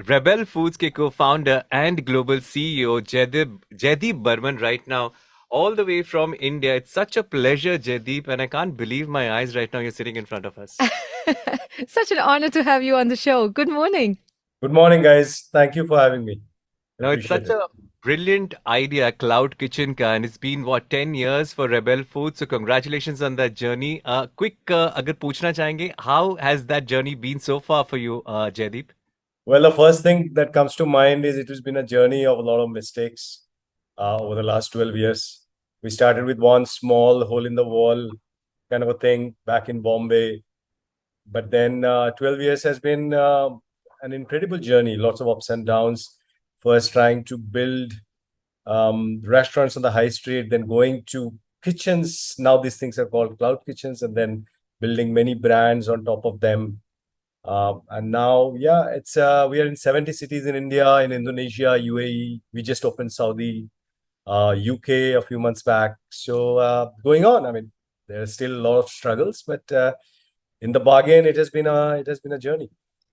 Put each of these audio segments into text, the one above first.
Rebel Foods के co-founder and global CEO Jaydeep Barman right now, all the way from India. It's such a pleasure, Jaydeep, and I can't believe my eyes right now. You're sitting in front of us. Such an honor to have you on the show. Good morning. Good morning, guys. Thank you for having me. Now, it's Appreciate such it. a brilliant idea, Cloud Kitchen ka, and it's been what 10 years for Rebel Foods. So congratulations on that journey. Quick, अगर पूछना चाहेंगे, how has that journey been so far for you, Jaydeep? Well, the first thing that comes to mind is it has been a journey of a lot of mistakes over the last 12 years. We started with one small hole in the wall kind of a thing back in Bombay. But then 12 years has been an incredible journey, lots of ups and downs. First, trying to build restaurants on the high street, then going to kitchens. Now, these things are called cloud kitchens, and then building many brands on top of them. And now, yeah, it's we are in 70 cities in India, in Indonesia, UAE. We just opened Saudi, UK a few months back. So going on. I mean, there are still a lot of struggles, but in the bargain, it has been a journey.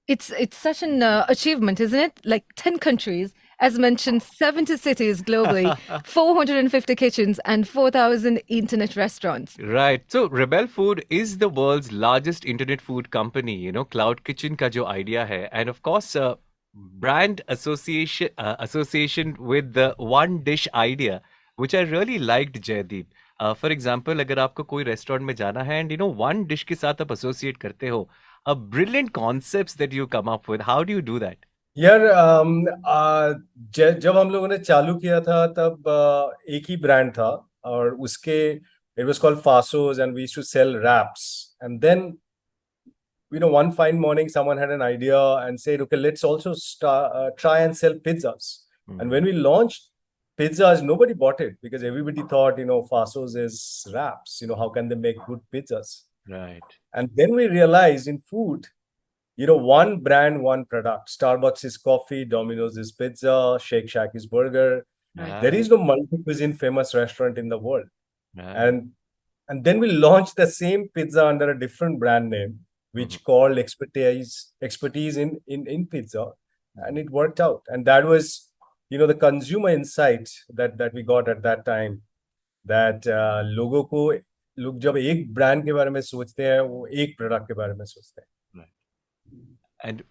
It's such an achievement, isn't it? Like 10 countries, as mentioned, 70 cities globally, 450 kitchens, and 4,000 internet restaurants. Right. So Rebel Food is the world's largest internet food company. Cloud Kitchen का जो idea है, and of course, brand association with the one dish idea, which I really liked, Jaydeep. For example, अगर आपको कोई restaurant में जाना है, and one dish के साथ आप associate करते हो, a brilliant concepts that you come up with. How do you do that? यार जब हम लोगों ने चालू किया था तब एक ही ब्रांड था और उसके it was called Faasos and we used to sell wraps and then one fine morning someone had an idea and said, okay, let's also try and sell pizzas. And when we launched pizzas, nobody bought it because everybody thought, Fasos is wraps. How can they make good pizzas? Right. And then we realized in food, one brand, one product. Starbucks is coffee, Domino's is pizza, Shake Shack is burger. There is no multi-cuisine famous restaurant in the world. Right. And then we launched the same pizza under a different brand name, which called expertise in pizza, and it worked out. And that was, the consumer insight that we got at that time, that लोगों को लोग जब एक brand के बारे में सोचते हैं वो एक प्रोडक्ट के बारे में सोचते हैं.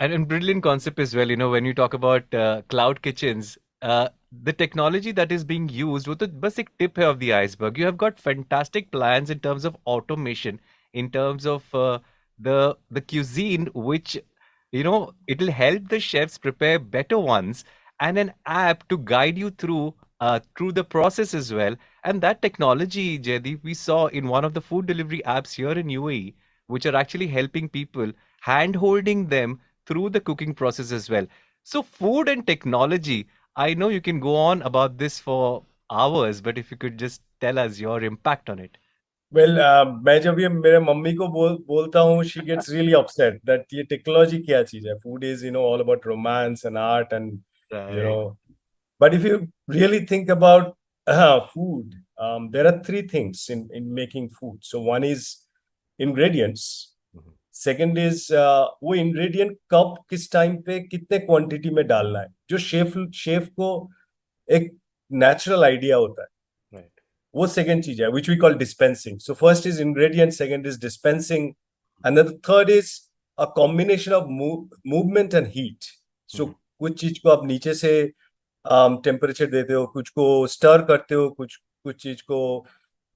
And brilliant concept as well. When you talk about cloud kitchens, the technology that is being used, वो तो बस एक tip है of the iceberg. You have got fantastic plans in terms of automation, in terms of the cuisine, which it'll help the chefs prepare better ones, and an app to guide you through the process as well. And that technology, Jaydeep, we saw in one of the food delivery apps here in UAE, which are actually helping people, hand holding them through the cooking process as well. So, food and technology, I know you can go on about this for hours, but if you could just tell us your impact on it. Well, मैं जब ये मेरे mummy को बोलता हूँ, she gets really upset that ये technology क्या चीज है? Food is, all about romance and art and, Right. But if you really think about food, there are three things in making food. So one is ingredients. Second is वो ingredient कब किस time पे कितने quantity में डालना है, जो chef को एक नेचुरल आइडिया होता है. Right. वो सेकंड चीज है which we call dispensing. So first is ingredient, second is dispensing, and the third is a combination of movement and heat. So कुछ चीज को आप नीचे से टेम्परेचर देते हो, कुछ को स्टर करते हो, कुछ चीज को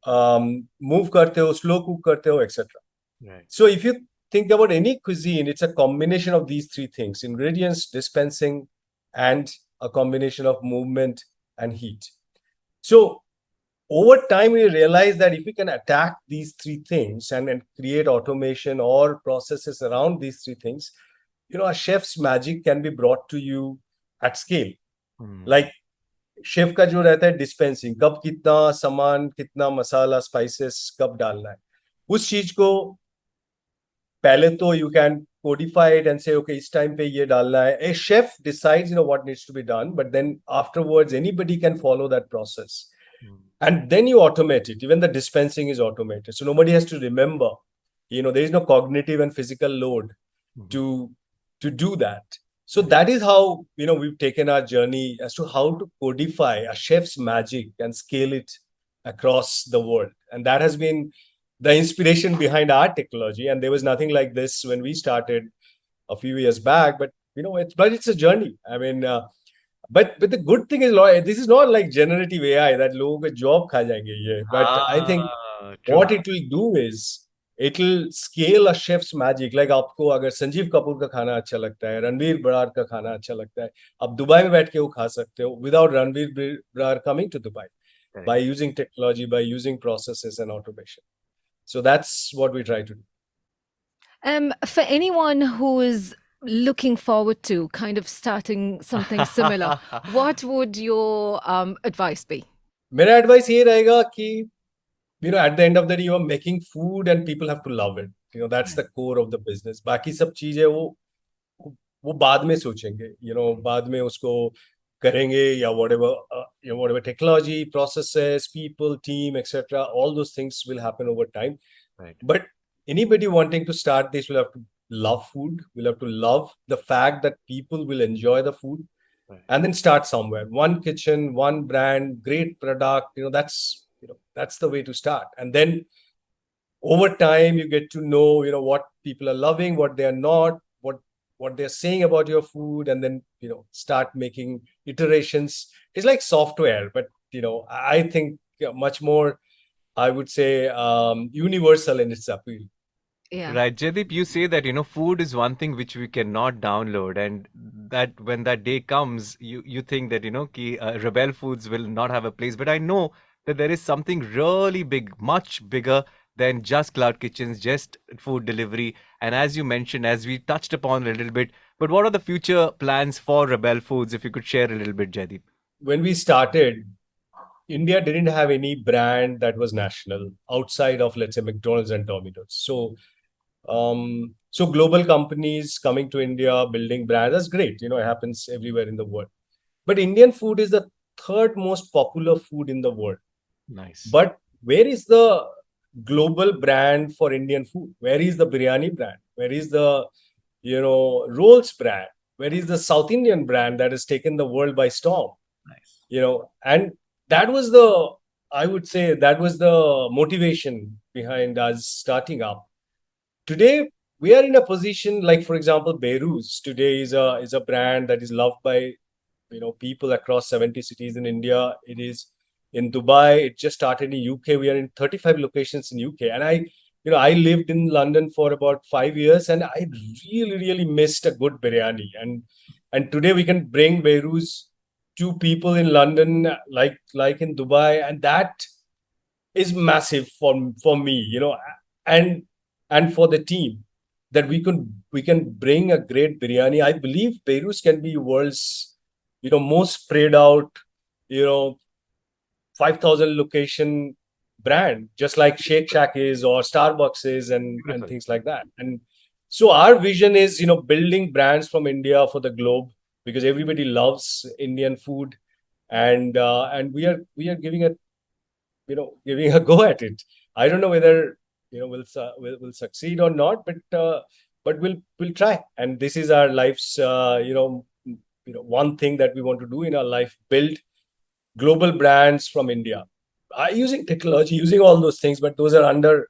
मूव करते हो, स्लो कुक करते हो, etcetera. Right. So if you think about any cuisine, it's a combination of these three things: ingredients, dispensing, and a combination of movement and heat. So over time, we realize that if we can attack these three things and create automation or processes around these three things, a chef's magic can be brought to you at scale. Like chef का जो रहता है dispensing, कब कितना सामान, कितना मसाला, spices कब डालना है, उस चीज को पहले तो you can codify it and say, okay, इस टाइम पे ये डालना है. A chef decides, what needs to be done, but then afterwards anybody can follow that process. And then you automate it. Even the dispensing is automated, so nobody has to remember. There is no cognitive and physical load to do that. So that is how, we've taken our journey as to how to codify a chef's magic and scale it across the world. And that has been the inspiration behind our technology. And there was nothing like this when we started a few years back. But it's a journey. I mean, but the good thing is, this is not like generative AI that लोगों के job खा जाएंगे ये. But I think True. what it will do is it will scale a chef's magic. Like आपको अगर संजीव कपूर का खाना अच्छा लगता है, रणवीर बरार का खाना अच्छा लगता है, आप दुबई में बैठ के वो खा सकते हो without Ranveer Brar coming to Dubai, by Correct. using technology, by using processes and automation. So that's what we try to do. For anyone who is looking forward to kind of starting something similar, what would your advice be? मेरा advice ये रहेगा कि at the end of the day, you are making food and people have to love it. That's the core of the business. बाकी सब चीजें वो बाद में सोचेंगे. बाद में उसको करेंगे या whatever technology, processes, people, team, etc. All those things will happen over time. Right. But anybody wanting to start this will have to love food. Will have to love the fact that people will enjoy the food. Right. And then start somewhere. One kitchen, one brand, great product. That's the way to start. And then over time, you get to know, what people are loving, what they are not, what they're saying about your food, and then start making iterations. It's like software, but I think much more, I would say, universal in its appeal. Yeah. Right, Jaydeep, you say that food is one thing which we cannot download, and that when that day comes, you think that ki, Rebel Foods will not have a place. But I know that there is something really big, much bigger than just cloud kitchens, just food delivery. And as you mentioned, as we touched upon a little bit, but what are the future plans for Rebel Foods? If you could share a little bit, Jaydeep. When we started, India didn't have any brand that was national outside of, let's say, McDonald's and Domino's. So global companies coming to India, building brands, that's great. It happens everywhere in the world. But Indian food is the third most popular food in the world. Nice. But where is the global brand for Indian food? Where is the biryani brand? Where is the, rolls brand? Where is the South Indian brand that has taken the world by storm? Nice. And that was I would say that was the motivation behind us starting up. Today, we are in a position like, for example, Behrouz today is a brand that is loved by people across 70 cities in India. It is in Dubai. It just started in UK. We are in 35 locations in UK. And I lived in London for about 5 years, and I really, really missed a good biryani. And today we can bring Behrouz to people in London, like in Dubai, and that is massive for me, and for the team, that we can bring a great biryani. I believe Behrouz can be world's most spread out, 5,000 location brand, just like Shake Shack is or Starbucks is, and Beautiful. things like that. And so our vision is building brands from India for the globe, because everybody loves Indian food, and we are giving a go at it. I don't know whether we'll succeed or not, but we'll try. And this is our life's one thing that we want to do in our life: build global brands from India, using technology, using all those things. But those are under